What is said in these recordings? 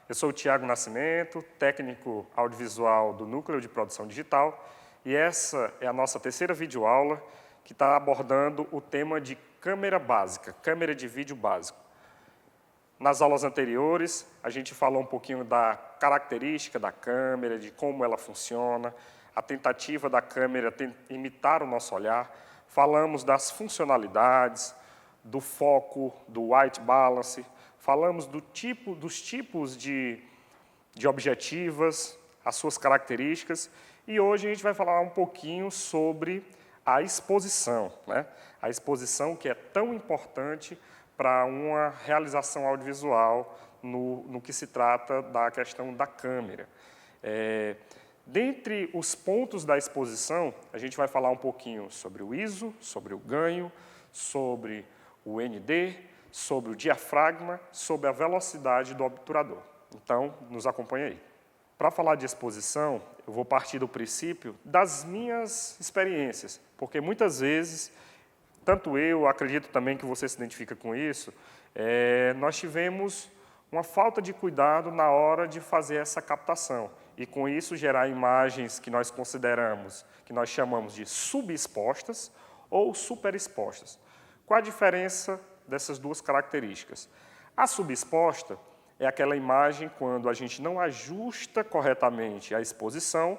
Eu sou o Tiago Nascimento, técnico audiovisual do Núcleo de Produção Digital, e essa é a nossa terceira videoaula que está abordando o tema de câmera básica, câmera de vídeo básico. Nas aulas anteriores, a gente falou um pouquinho da característica da câmera, de como ela funciona, a tentativa da câmera imitar o nosso olhar, falamos das funcionalidades, do foco, do white balance, falamos dos tipos de objetivas, as suas características, e hoje a gente vai falar um pouquinho sobre a exposição, né? A exposição que é tão importante para uma realização audiovisual no que se trata da questão da câmera. Dentre os pontos da exposição, a gente vai falar um pouquinho sobre o ISO, sobre o ganho, sobre o ND, sobre o diafragma, sobre a velocidade do obturador. Então, nos acompanhe aí. Para falar de exposição, eu vou partir do princípio das minhas experiências, porque muitas vezes, tanto eu, acredito também que você se identifica com isso, nós tivemos uma falta de cuidado na hora de fazer essa captação, e com isso gerar imagens que nós consideramos, que nós chamamos de subexpostas ou superexpostas. Qual a diferença dessas duas características? A subexposta é aquela imagem quando a gente não ajusta corretamente a exposição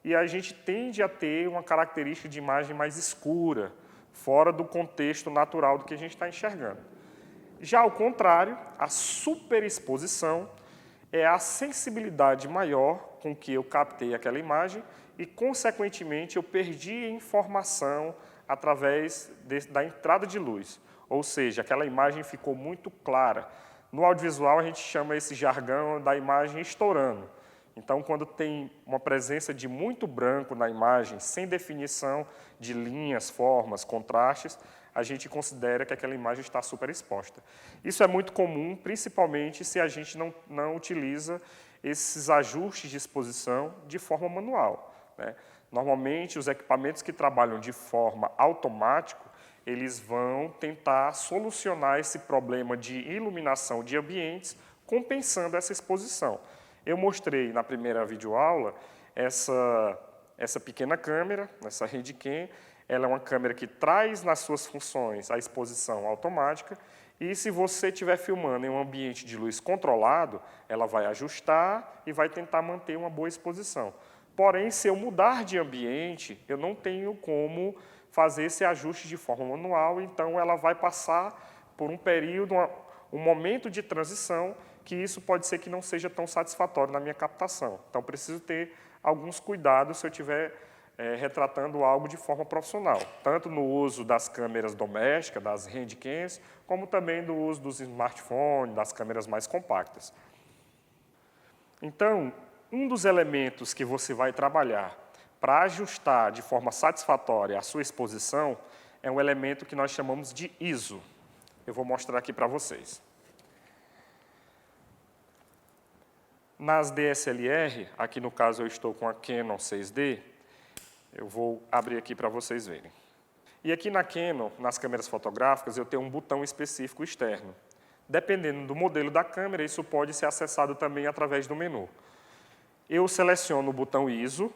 e a gente tende a ter uma característica de imagem mais escura, fora do contexto natural do que a gente está enxergando. Já ao contrário, a superexposição é a sensibilidade maior com que eu captei aquela imagem e, consequentemente, eu perdi informação através da entrada de luz. Ou seja, aquela imagem ficou muito clara. No audiovisual, a gente chama esse jargão da imagem estourando. Então, quando tem uma presença de muito branco na imagem, sem definição de linhas, formas, contrastes, a gente considera que aquela imagem está superexposta. Isso é muito comum, principalmente se a gente não utiliza esses ajustes de exposição de forma manual, né? Normalmente, os equipamentos que trabalham de forma automática, eles vão tentar solucionar esse problema de iluminação de ambientes, compensando essa exposição. Eu mostrei na primeira videoaula essa pequena câmera, essa Handycam. Ela é uma câmera que traz nas suas funções a exposição automática e, se você estiver filmando em um ambiente de luz controlado, ela vai ajustar e vai tentar manter uma boa exposição. Porém, se eu mudar de ambiente, eu não tenho como fazer esse ajuste de forma manual, então ela vai passar por um período, um momento de transição, que isso pode ser que não seja tão satisfatório na minha captação. Então, preciso ter alguns cuidados se eu estiver retratando algo de forma profissional, tanto no uso das câmeras domésticas, das Handycams, como também do uso dos smartphones, das câmeras mais compactas. Então, um dos elementos que você vai trabalhar para ajustar de forma satisfatória a sua exposição é um elemento que nós chamamos de ISO. Eu vou mostrar aqui para vocês. Nas DSLR, aqui no caso eu estou com a Canon 6D, eu vou abrir aqui para vocês verem. E aqui na Canon, nas câmeras fotográficas, eu tenho um botão específico externo. Dependendo do modelo da câmera, isso pode ser acessado também através do menu. Eu seleciono o botão ISO,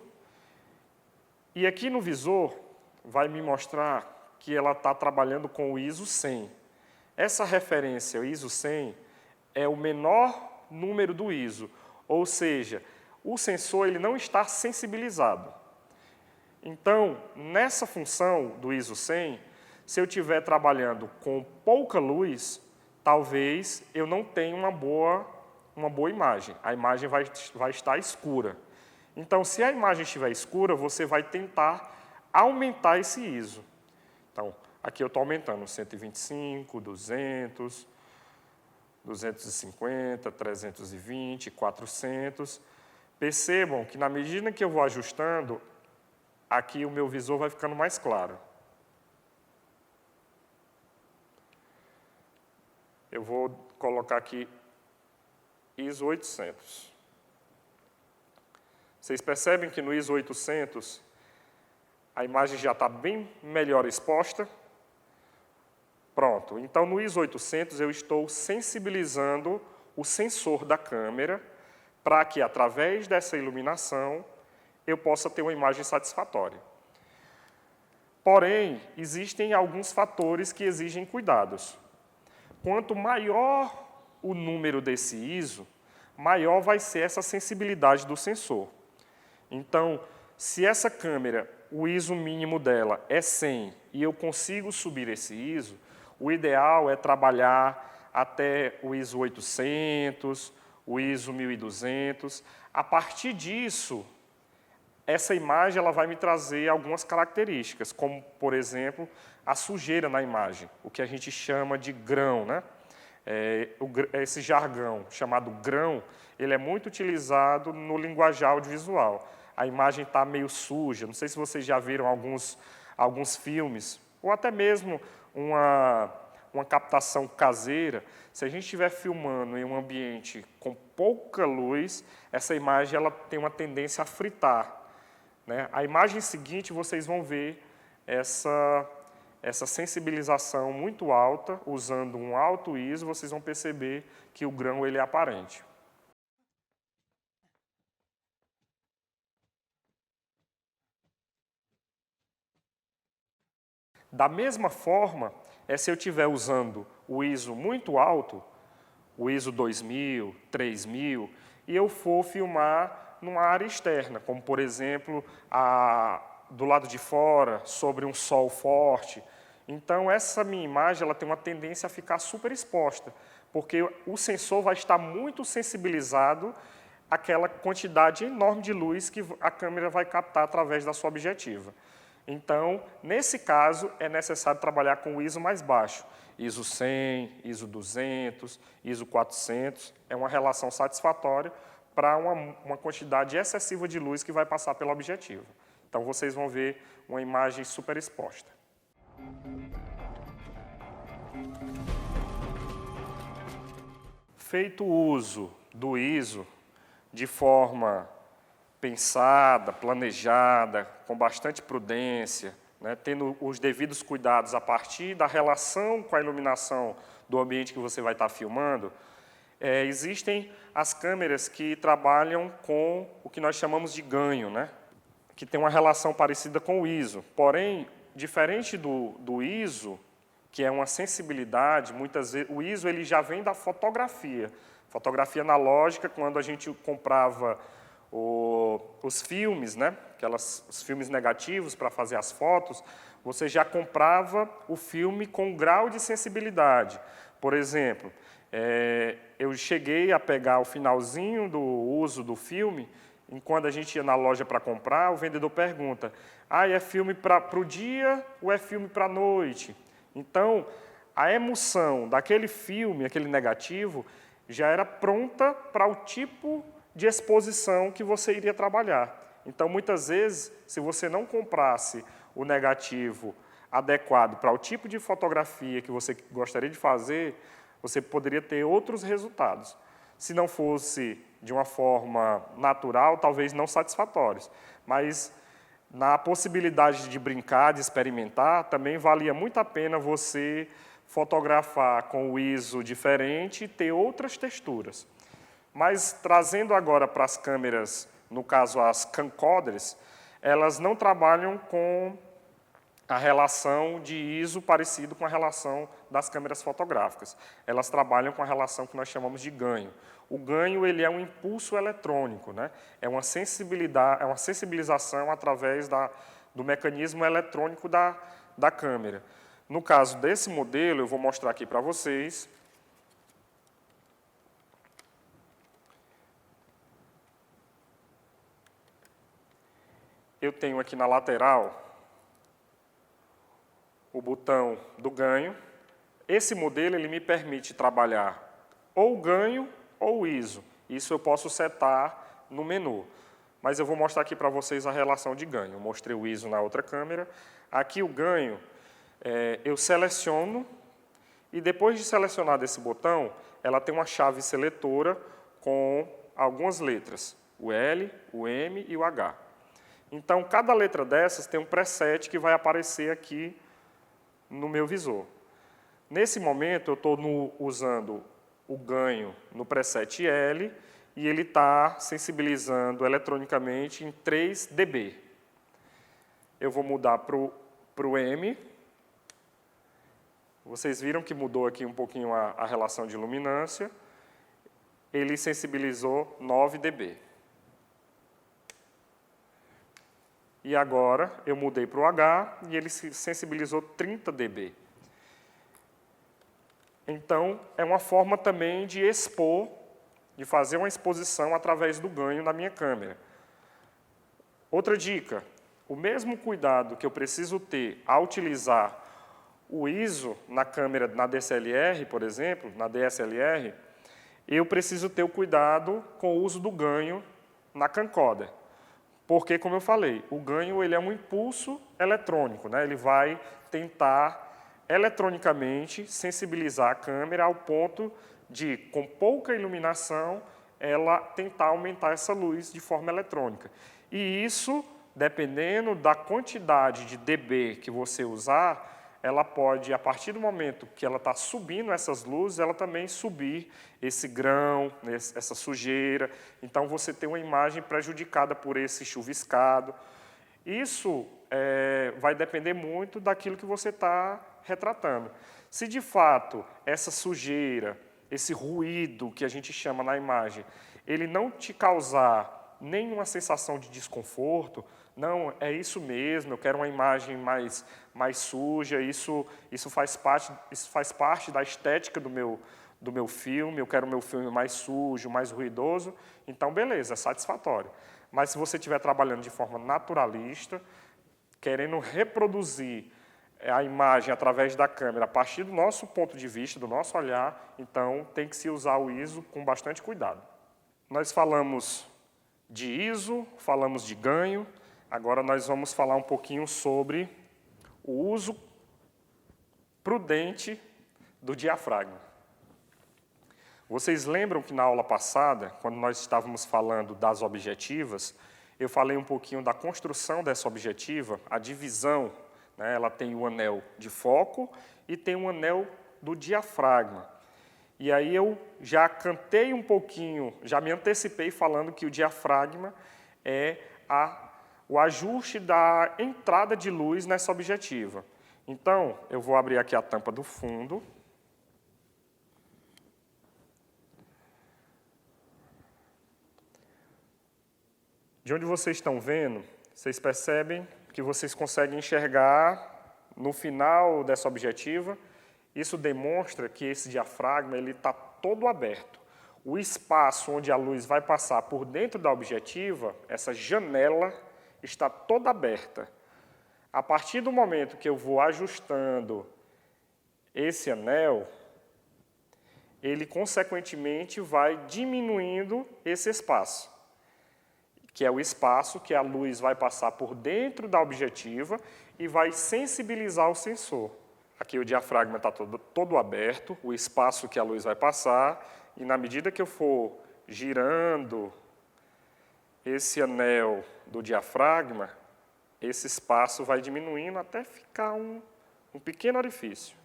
e aqui no visor vai me mostrar que ela está trabalhando com o ISO 100. Essa referência, o ISO 100, é o menor número do ISO, ou seja, o sensor ele não está sensibilizado. Então, nessa função do ISO 100, se eu estiver trabalhando com pouca luz, talvez eu não tenha uma boa imagem. A imagem vai estar escura. Então, se a imagem estiver escura, você vai tentar aumentar esse ISO. Então, aqui eu estou aumentando 125, 200, 250, 320, 400. Percebam que, na medida que eu vou ajustando, aqui o meu visor vai ficando mais claro. Eu vou colocar aqui ISO 800. Vocês percebem que no ISO 800 a imagem já está bem melhor exposta? Pronto. Então, no ISO 800 eu estou sensibilizando o sensor da câmera para que, através dessa iluminação, eu possa ter uma imagem satisfatória. Porém, existem alguns fatores que exigem cuidados. Quanto maior o número desse ISO, maior vai ser essa sensibilidade do sensor. Então, se essa câmera, o ISO mínimo dela é 100 e eu consigo subir esse ISO, o ideal é trabalhar até o ISO 800, o ISO 1200. A partir disso, essa imagem ela vai me trazer algumas características, como, por exemplo, a sujeira na imagem, o que a gente chama de grão, né? Esse jargão chamado grão, ele é muito utilizado no linguajar audiovisual. A imagem está meio suja, não sei se vocês já viram alguns filmes, ou até mesmo uma captação caseira. Se a gente estiver filmando em um ambiente com pouca luz, essa imagem ela tem uma tendência a fritar, né? A imagem seguinte, vocês vão ver essa sensibilização muito alta, usando um alto ISO, vocês vão perceber que o grão ele é aparente. Da mesma forma, se eu estiver usando o ISO muito alto, o ISO 2000, 3000, e eu for filmar numa área externa, como, por exemplo, do lado de fora, sobre um sol forte. Então, essa minha imagem ela tem uma tendência a ficar super exposta, porque o sensor vai estar muito sensibilizado àquela quantidade enorme de luz que a câmera vai captar através da sua objetiva. Então, nesse caso, é necessário trabalhar com o ISO mais baixo. ISO 100, ISO 200, ISO 400, é uma relação satisfatória para uma quantidade excessiva de luz que vai passar pela objetiva. Então, vocês vão ver uma imagem super exposta. Feito o uso do ISO de forma pensada, planejada, com bastante prudência, né, tendo os devidos cuidados a partir da relação com a iluminação do ambiente que você vai estar filmando, existem as câmeras que trabalham com o que nós chamamos de ganho, né, que tem uma relação parecida com o ISO. Porém, diferente do ISO, que é uma sensibilidade, muitas vezes o ISO ele já vem da fotografia. Fotografia analógica, quando a gente comprava os filmes, né? Os filmes negativos para fazer as fotos, você já comprava o filme com grau de sensibilidade. Por exemplo, eu cheguei a pegar o finalzinho do uso do filme, e quando a gente ia na loja para comprar, o vendedor pergunta: é filme para o dia ou é filme para a noite? Então, a emoção daquele filme, aquele negativo, já era pronta para o tipo de exposição que você iria trabalhar. Então, muitas vezes, se você não comprasse o negativo adequado para o tipo de fotografia que você gostaria de fazer, você poderia ter outros resultados. Se não fosse de uma forma natural, talvez não satisfatórios. Mas, na possibilidade de brincar, de experimentar, também valia muito a pena você fotografar com o ISO diferente e ter outras texturas. Mas, trazendo agora para as câmeras, no caso as camcorders, elas não trabalham com a relação de ISO parecido com a relação das câmeras fotográficas. Elas trabalham com a relação que nós chamamos de ganho. O ganho ele é um impulso eletrônico, né? É uma sensibilização através do mecanismo eletrônico da câmera. No caso desse modelo, eu vou mostrar aqui para vocês. Eu tenho aqui na lateral o botão do ganho. Esse modelo ele me permite trabalhar ou ganho ou ISO. Isso eu posso setar no menu. Mas eu vou mostrar aqui para vocês a relação de ganho. Eu mostrei o ISO na outra câmera. Aqui o ganho, eu seleciono e depois de selecionar esse botão, ela tem uma chave seletora com algumas letras, o L, o M e o H. Então, cada letra dessas tem um preset que vai aparecer aqui no meu visor. Nesse momento, eu estou usando o ganho no preset L e ele está sensibilizando eletronicamente em 3 dB. Eu vou mudar para o M. Vocês viram que mudou aqui um pouquinho a relação de luminância. Ele sensibilizou 9 dB. E agora eu mudei para o H e ele sensibilizou 30 dB. Então, é uma forma também de expor, de fazer uma exposição através do ganho na minha câmera. Outra dica, o mesmo cuidado que eu preciso ter ao utilizar o ISO na câmera, na DSLR, por exemplo, na DSLR, eu preciso ter o cuidado com o uso do ganho na camcorder. Porque, como eu falei, o ganho ele é um impulso eletrônico, né? Ele vai tentar eletronicamente sensibilizar a câmera ao ponto de, com pouca iluminação, ela tentar aumentar essa luz de forma eletrônica. E isso, dependendo da quantidade de dB que você usar, ela pode, a partir do momento que ela está subindo essas luzes, ela também subir esse grão, essa sujeira. Então, você tem uma imagem prejudicada por esse chuviscado. Isso vai depender muito daquilo que você está retratando. Se, de fato, essa sujeira, esse ruído que a gente chama na imagem, ele não te causar nenhuma sensação de desconforto, não, é isso mesmo, eu quero uma imagem mais suja, isso faz parte da estética do meu filme, eu quero o meu filme mais sujo, mais ruidoso, então beleza, é satisfatório. Mas se você estiver trabalhando de forma naturalista, querendo reproduzir a imagem através da câmera a partir do nosso ponto de vista, do nosso olhar, então tem que se usar o ISO com bastante cuidado. Nós falamos de ISO, falamos de ganho, agora nós vamos falar um pouquinho sobre o uso prudente do diafragma. Vocês lembram que na aula passada, quando nós estávamos falando das objetivas, eu falei um pouquinho da construção dessa objetiva, a divisão, né? Ela tem o anel de foco e tem o anel do diafragma. E aí eu já cantei um pouquinho, já me antecipei falando que o diafragma é o ajuste da entrada de luz nessa objetiva. Então, eu vou abrir aqui a tampa do fundo. De onde vocês estão vendo, vocês percebem que vocês conseguem enxergar no final dessa objetiva. Isso demonstra que esse diafragma está todo aberto. O espaço onde a luz vai passar por dentro da objetiva, essa janela, está toda aberta. A partir do momento que eu vou ajustando esse anel, ele, consequentemente, vai diminuindo esse espaço, que é o espaço que a luz vai passar por dentro da objetiva e vai sensibilizar o sensor. Aqui o diafragma está todo aberto, o espaço que a luz vai passar, e na medida que eu for girando esse anel do diafragma, esse espaço vai diminuindo até ficar um pequeno orifício.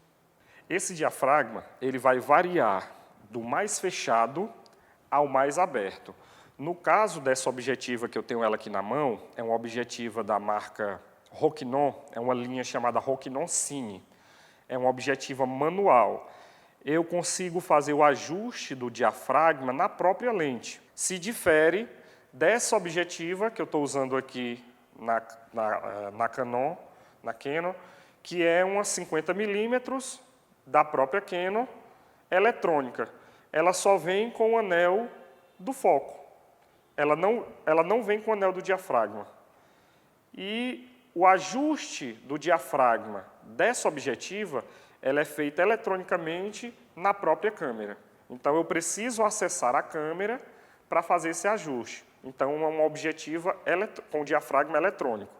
Esse diafragma ele vai variar do mais fechado ao mais aberto. No caso dessa objetiva que eu tenho ela aqui na mão, é uma objetiva da marca Rokinon, é uma linha chamada Rokinon Cine. É uma objetiva manual. Eu consigo fazer o ajuste do diafragma na própria lente. Se difere dessa objetiva que eu estou usando aqui na Canon, que é uma 50 milímetros da própria Canon, eletrônica. Ela só vem com o anel do foco. Ela não vem com o anel do diafragma. E o ajuste do diafragma dessa objetiva, ela é feita eletronicamente na própria câmera. Então, eu preciso acessar a câmera para fazer esse ajuste. Então, é uma objetiva com diafragma eletrônico,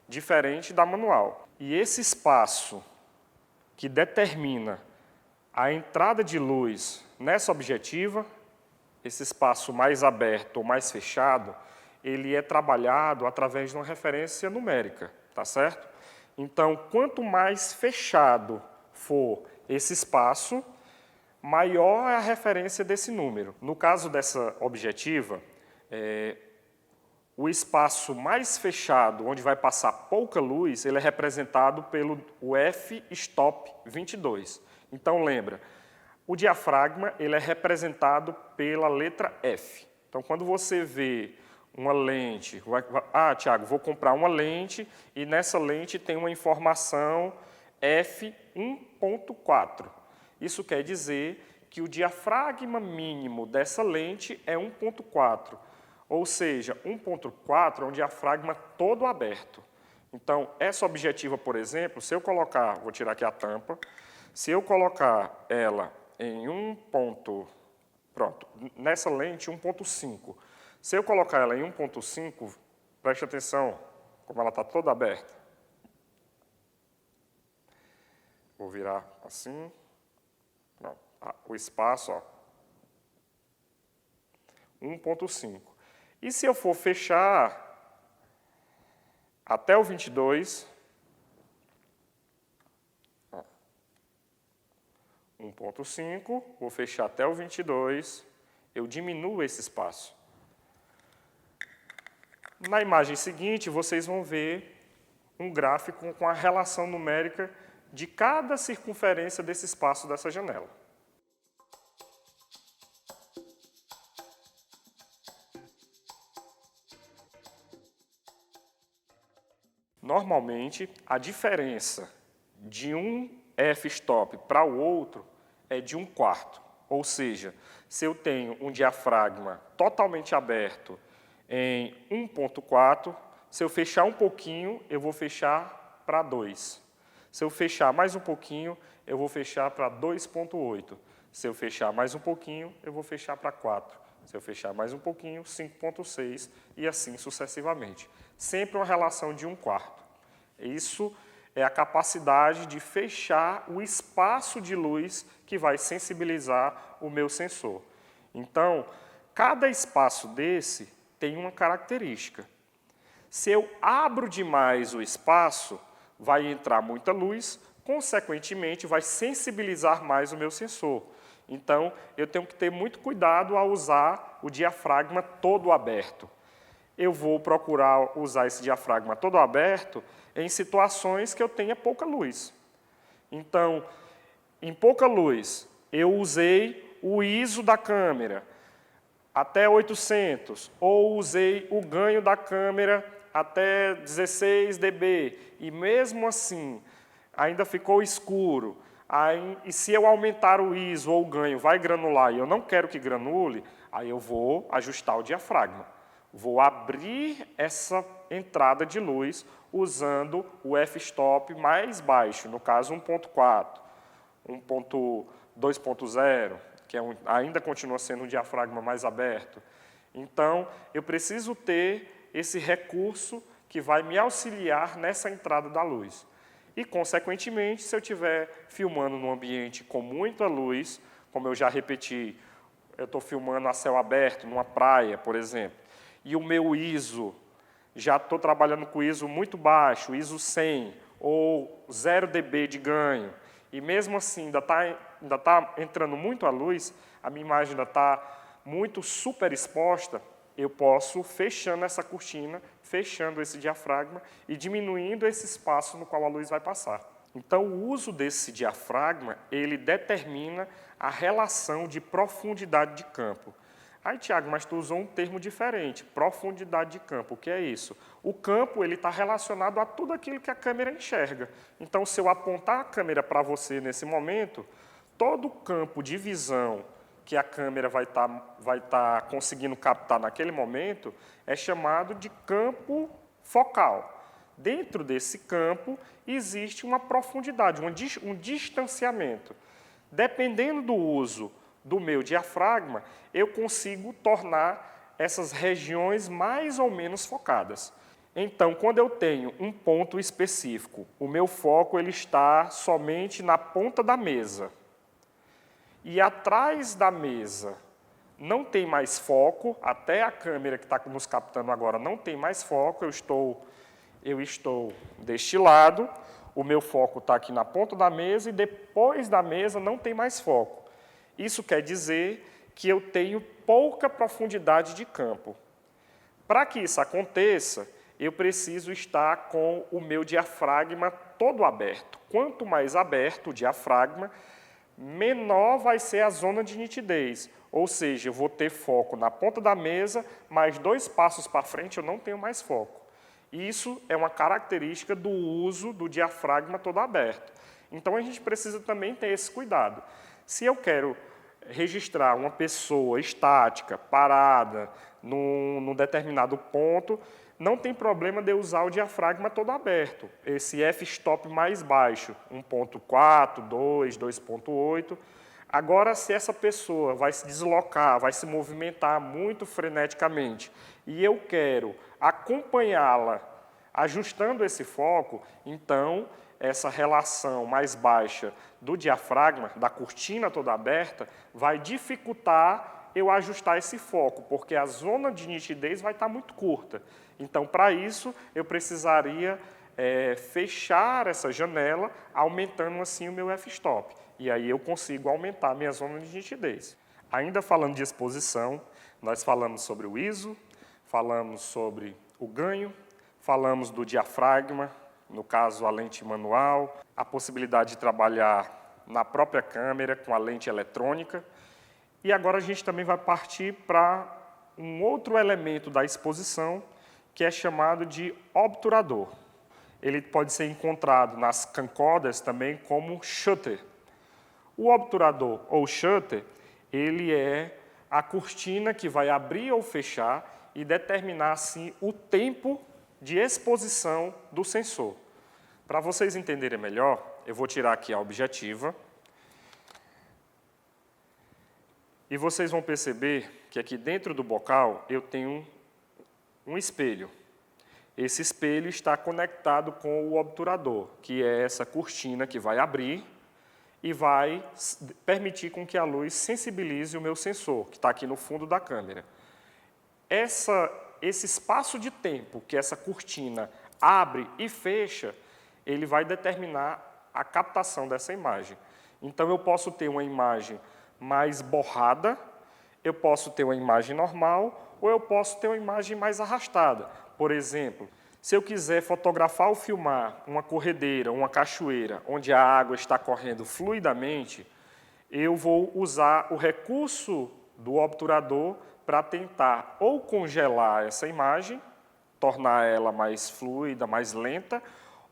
diferente da manual. E esse espaço que determina a entrada de luz nessa objetiva, esse espaço mais aberto ou mais fechado, ele é trabalhado através de uma referência numérica, tá certo? Então, quanto mais fechado for esse espaço, maior é a referência desse número. No caso dessa objetiva, o espaço mais fechado, onde vai passar pouca luz, ele é representado pelo f-stop 22. Então, lembra, o diafragma ele é representado pela letra F. Então, quando você vê uma lente, Tiago, vou comprar uma lente e nessa lente tem uma informação f1.4. Isso quer dizer que o diafragma mínimo dessa lente é 1.4. Ou seja, 1.4 é um diafragma todo aberto. Então, essa objetiva, por exemplo, se eu colocar, vou tirar aqui a tampa, se eu colocar ela em nessa lente 1.5, se eu colocar ela em 1.5, preste atenção, como ela está toda aberta. Vou virar assim, o espaço, 1.5. E se eu for fechar até o 22, 1.5, vou fechar até o 22, eu diminuo esse espaço. Na imagem seguinte, vocês vão ver um gráfico com a relação numérica de cada circunferência desse espaço dessa janela. Normalmente, a diferença de um f-stop para o outro é de 1/4. Ou seja, se eu tenho um diafragma totalmente aberto em 1.4, se eu fechar um pouquinho, eu vou fechar para 2. Se eu fechar mais um pouquinho, eu vou fechar para 2.8. Se eu fechar mais um pouquinho, eu vou fechar para 4. Se eu fechar mais um pouquinho, 5.6 e assim sucessivamente. Sempre uma relação de 1/4. Isso é a capacidade de fechar o espaço de luz que vai sensibilizar o meu sensor. Então, cada espaço desse tem uma característica. Se eu abro demais o espaço, vai entrar muita luz, consequentemente vai sensibilizar mais o meu sensor. Então, eu tenho que ter muito cuidado ao usar o diafragma todo aberto. Eu vou procurar usar esse diafragma todo aberto em situações que eu tenha pouca luz. Então, em pouca luz, eu usei o ISO da câmera até 800, ou usei o ganho da câmera até 16 dB, e mesmo assim ainda ficou escuro. E se eu aumentar o ISO ou o ganho, vai granular, e eu não quero que granule, aí eu vou ajustar o diafragma. Vou abrir essa entrada de luz usando o f-stop mais baixo, no caso 1.4, 2.0, que ainda continua sendo um diafragma mais aberto. Então, eu preciso ter esse recurso que vai me auxiliar nessa entrada da luz. E, consequentemente, se eu estiver filmando num ambiente com muita luz, como eu já repeti, eu estou filmando a céu aberto, numa praia, por exemplo, e o meu ISO, já estou trabalhando com ISO muito baixo, ISO 100, ou 0 dB de ganho, e mesmo assim ainda está entrando muito a luz, a minha imagem ainda está muito super exposta, eu posso, fechando essa cortina, fechando esse diafragma e diminuindo esse espaço no qual a luz vai passar. Então, o uso desse diafragma, ele determina a relação de profundidade de campo. Aí, Tiago, mas tu usou um termo diferente, profundidade de campo. O que é isso? O campo está relacionado a tudo aquilo que a câmera enxerga. Então, se eu apontar a câmera para você nesse momento, todo o campo de visão que a câmera vai tá conseguindo captar naquele momento é chamado de campo focal. Dentro desse campo existe uma profundidade, um distanciamento. Dependendo do uso do meu diafragma, eu consigo tornar essas regiões mais ou menos focadas. Então, quando eu tenho um ponto específico, o meu foco ele está somente na ponta da mesa. E atrás da mesa não tem mais foco, até a câmera que está nos captando agora não tem mais foco, eu estou deste lado, o meu foco está aqui na ponta da mesa e depois da mesa não tem mais foco. Isso quer dizer que eu tenho pouca profundidade de campo. Para que isso aconteça, eu preciso estar com o meu diafragma todo aberto. Quanto mais aberto o diafragma, menor vai ser a zona de nitidez. Ou seja, eu vou ter foco na ponta da mesa, mas 2 passos para frente eu não tenho mais foco. Isso é uma característica do uso do diafragma todo aberto. Então, a gente precisa também ter esse cuidado. Se eu quero registrar uma pessoa estática, parada, num determinado ponto, não tem problema de eu usar o diafragma todo aberto. Esse f-stop mais baixo, 1.4, 2, 2.8. Agora, se essa pessoa vai se deslocar, vai se movimentar muito freneticamente, e eu quero acompanhá-la ajustando esse foco, então essa relação mais baixa do diafragma, da cortina toda aberta, vai dificultar eu ajustar esse foco, porque a zona de nitidez vai estar muito curta. Então, para isso, eu precisaria fechar essa janela, aumentando assim o meu f-stop. E aí eu consigo aumentar a minha zona de nitidez. Ainda falando de exposição, nós falamos sobre o ISO, falamos sobre o ganho, falamos do diafragma, no caso a lente manual, a possibilidade de trabalhar na própria câmera com a lente eletrônica. E agora a gente também vai partir para um outro elemento da exposição, que é chamado de obturador. Ele pode ser encontrado nas camcorders também como shutter. O obturador ou shutter, ele é a cortina que vai abrir ou fechar e determinar assim o tempo de exposição do sensor. Para vocês entenderem melhor, eu vou tirar aqui a objetiva. E vocês vão perceber que aqui dentro do bocal eu tenho um espelho. Esse espelho está conectado com o obturador, que é essa cortina que vai abrir e vai permitir com que a luz sensibilize o meu sensor, que está aqui no fundo da câmera. Esse espaço de tempo que essa cortina abre e fecha, ele vai determinar a captação dessa imagem. Então, eu posso ter uma imagem mais borrada, eu posso ter uma imagem normal, ou eu posso ter uma imagem mais arrastada. Por exemplo, se eu quiser fotografar ou filmar uma corredeira, uma cachoeira, onde a água está correndo fluidamente, eu vou usar o recurso do obturador para tentar ou congelar essa imagem, tornar ela mais fluida, mais lenta,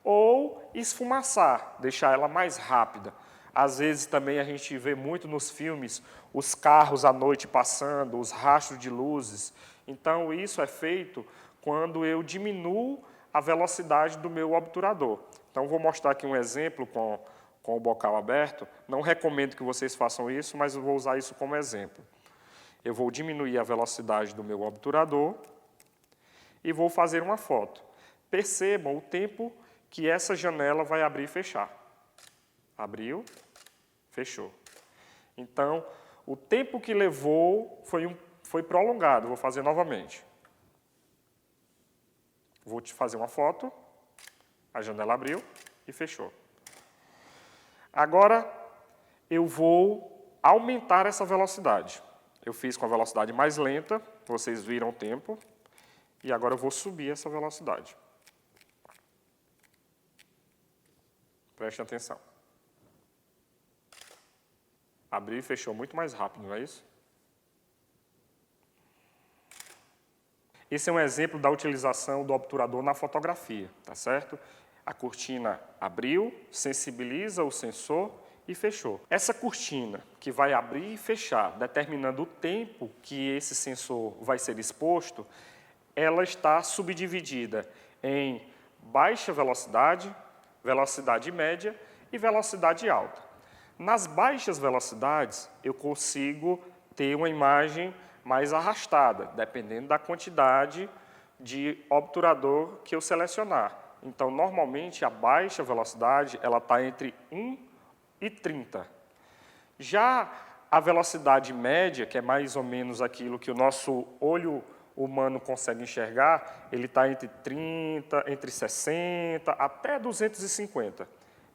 ou esfumaçar, deixar ela mais rápida. Às vezes também a gente vê muito nos filmes os carros à noite passando, os rastros de luzes. Então, isso é feito quando eu diminuo a velocidade do meu obturador. Então, vou mostrar aqui um exemplo com o bocal aberto. Não recomendo que vocês façam isso, mas eu vou usar isso como exemplo. Eu vou diminuir a velocidade do meu obturador e vou fazer uma foto. Percebam o tempo que essa janela vai abrir e fechar. Abriu, fechou. Então, o tempo que levou foi prolongado. Vou fazer novamente. Vou te fazer uma foto, a janela abriu e fechou. Agora, eu vou aumentar essa velocidade. Eu fiz com a velocidade mais lenta, vocês viram o tempo, e agora eu vou subir essa velocidade. Prestem atenção. Abriu e fechou muito mais rápido, não é isso? Esse é um exemplo da utilização do obturador na fotografia, tá certo? A cortina abriu, sensibiliza o sensor e fechou. Essa cortina que vai abrir e fechar, determinando o tempo que esse sensor vai ser exposto, ela está subdividida em baixa velocidade, velocidade média e velocidade alta. Nas baixas velocidades, eu consigo ter uma imagem mais arrastada, dependendo da quantidade de obturador que eu selecionar. Então, normalmente, a baixa velocidade ela está entre 1 e 30. Já a velocidade média, que é mais ou menos aquilo que o nosso olho humano consegue enxergar, ele está entre 30, entre 60 até 250.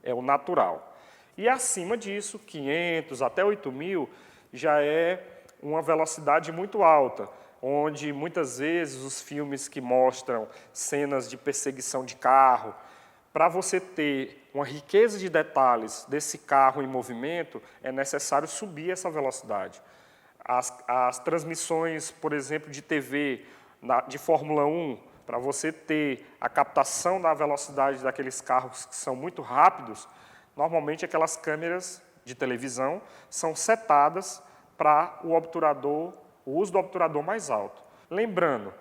É o natural. E acima disso, 500 até 8.000, já é uma velocidade muito alta, onde muitas vezes os filmes que mostram cenas de perseguição de carro, para você ter uma riqueza de detalhes desse carro em movimento, é necessário subir essa velocidade. As transmissões, por exemplo, de TV, de Fórmula 1, para você ter a captação da velocidade daqueles carros que são muito rápidos, normalmente aquelas câmeras de televisão são setadas para o uso do obturador mais alto. Lembrando,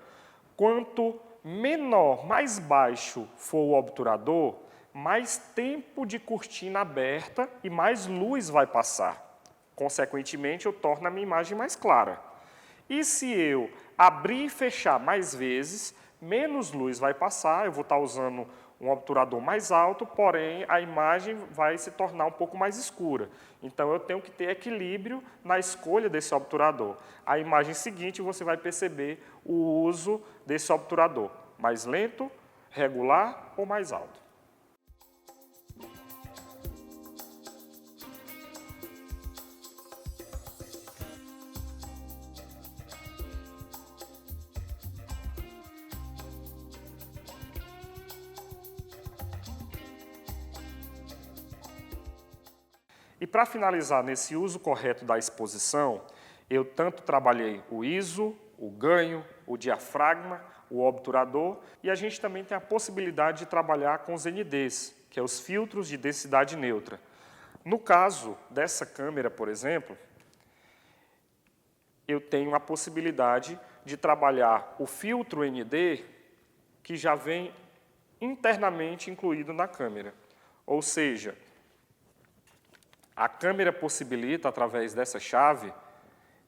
quanto menor, mais baixo for o obturador, mais tempo de cortina aberta e mais luz vai passar. Consequentemente, eu torno a minha imagem mais clara. E se eu abrir e fechar mais vezes, menos luz vai passar, eu vou estar usando um obturador mais alto, porém a imagem vai se tornar um pouco mais escura. Então eu tenho que ter equilíbrio na escolha desse obturador. A imagem seguinte você vai perceber o uso desse obturador, mais lento, regular ou mais alto. E para finalizar nesse uso correto da exposição, eu tanto trabalhei o ISO, o ganho, o diafragma, o obturador, e a gente também tem a possibilidade de trabalhar com os NDs, que é os filtros de densidade neutra. No caso dessa câmera, por exemplo, eu tenho a possibilidade de trabalhar o filtro ND, que já vem internamente incluído na câmera. Ou seja, a câmera possibilita, através dessa chave,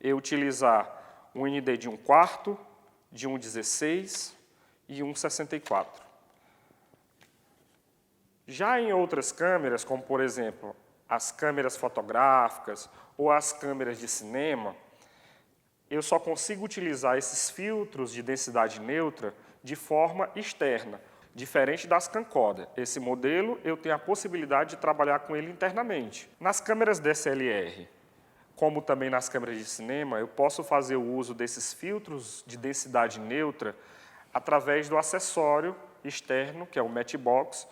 eu utilizar um ND de 1/4, de 1/16 e 1/64. Já em outras câmeras, como por exemplo, as câmeras fotográficas ou as câmeras de cinema, eu só consigo utilizar esses filtros de densidade neutra de forma externa, diferente das camcorder. Esse modelo, eu tenho a possibilidade de trabalhar com ele internamente. Nas câmeras DSLR, como também nas câmeras de cinema, eu posso fazer o uso desses filtros de densidade neutra através do acessório externo, que é o Matchbox,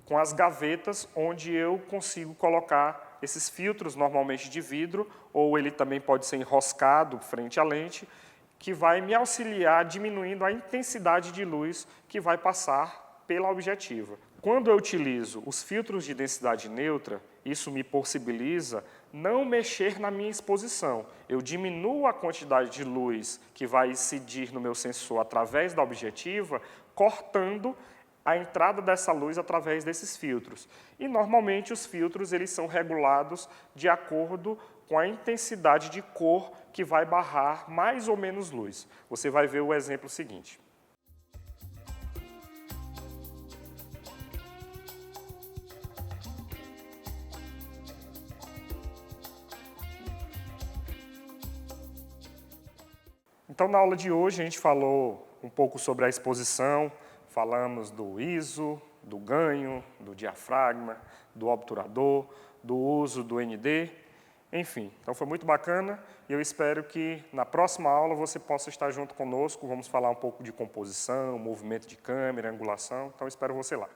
com as gavetas onde eu consigo colocar esses filtros, normalmente de vidro, ou ele também pode ser enroscado frente à lente, que vai me auxiliar diminuindo a intensidade de luz que vai passar pela objetiva. Quando eu utilizo os filtros de densidade neutra, isso me possibilita não mexer na minha exposição. Eu diminuo a quantidade de luz que vai incidir no meu sensor através da objetiva, cortando a entrada dessa luz através desses filtros. E, normalmente, os filtros eles são regulados de acordo com a intensidade de cor que vai barrar mais ou menos luz. Você vai ver o exemplo seguinte. Então, na aula de hoje, a gente falou um pouco sobre a exposição, falamos do ISO, do ganho, do diafragma, do obturador, do uso do ND, enfim. Então, foi muito bacana e eu espero que na próxima aula você possa estar junto conosco. Vamos falar um pouco de composição, movimento de câmera, angulação. Então, espero você lá.